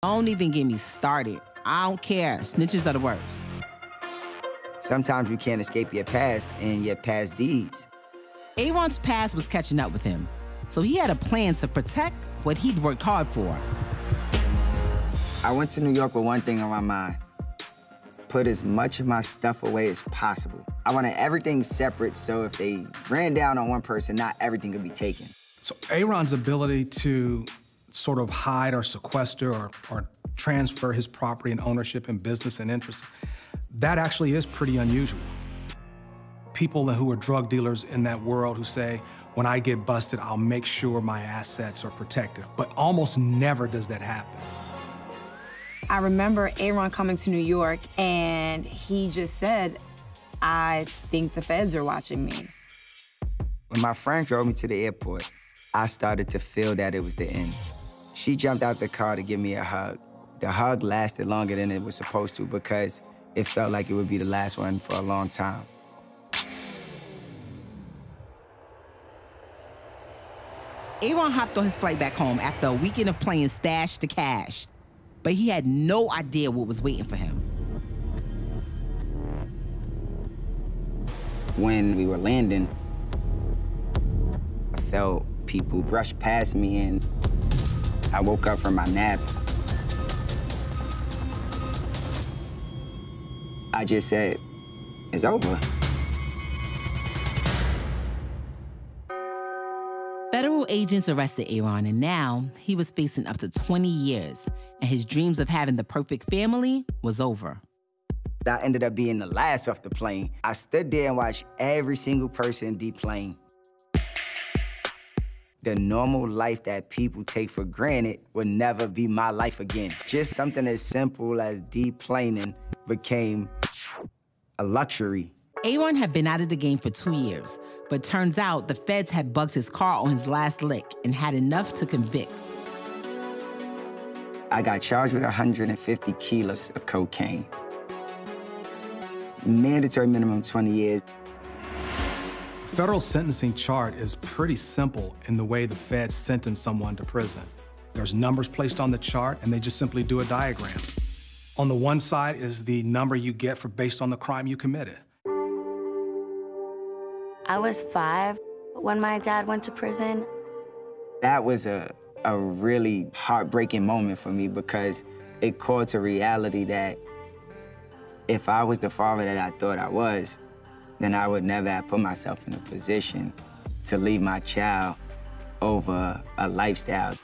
Don't even get me started. I don't care. Snitches are the worst. Sometimes you can't escape your past and your past deeds. Aron's past was catching up with him, so he had a plan to protect what he'd worked hard for. I went to New York with one thing on my mind: put as much of my stuff away as possible. I wanted everything separate, so if they ran down on one person, not everything could be taken. So Aron's ability to sort of hide or sequester or transfer his property and ownership and business and interests, that actually is pretty unusual. People who are drug dealers in that world who say, when I get busted, I'll make sure my assets are protected. But almost never does that happen. I remember Aron coming to New York, and he just said, I think the feds are watching me. When my friend drove me to the airport, I started to feel that it was the end. She jumped out the car to give me a hug. The hug lasted longer than it was supposed to because it felt like it would be the last one for a long time. Aron hopped on his flight back home after a weekend of playing Stash to Cash, but he had no idea what was waiting for him. When we were landing, I felt people brush past me, and I woke up from my nap. I just said, it's over. Federal agents arrested Aron, and now he was facing up to 20 years, and his dreams of having the perfect family was over. I ended up being the last off the plane. I stood there and watched every single person deplane. The normal life that people take for granted would never be my life again. Just something as simple as deplaning became a luxury. Aron had been out of the game for 2 years, but turns out the feds had bugged his car on his last lick and had enough to convict. I got charged with 150 kilos of cocaine. Mandatory minimum 20 years. Federal sentencing chart is pretty simple in the way the feds sentence someone to prison. There's numbers placed on the chart, and they just simply do a diagram. On the one side is the number you get based on the crime you committed. I was 5 when my dad went to prison. That was a really heartbreaking moment for me because it called to reality that if I was the father that I thought I was, then I would never have put myself in a position to leave my child over a lifestyle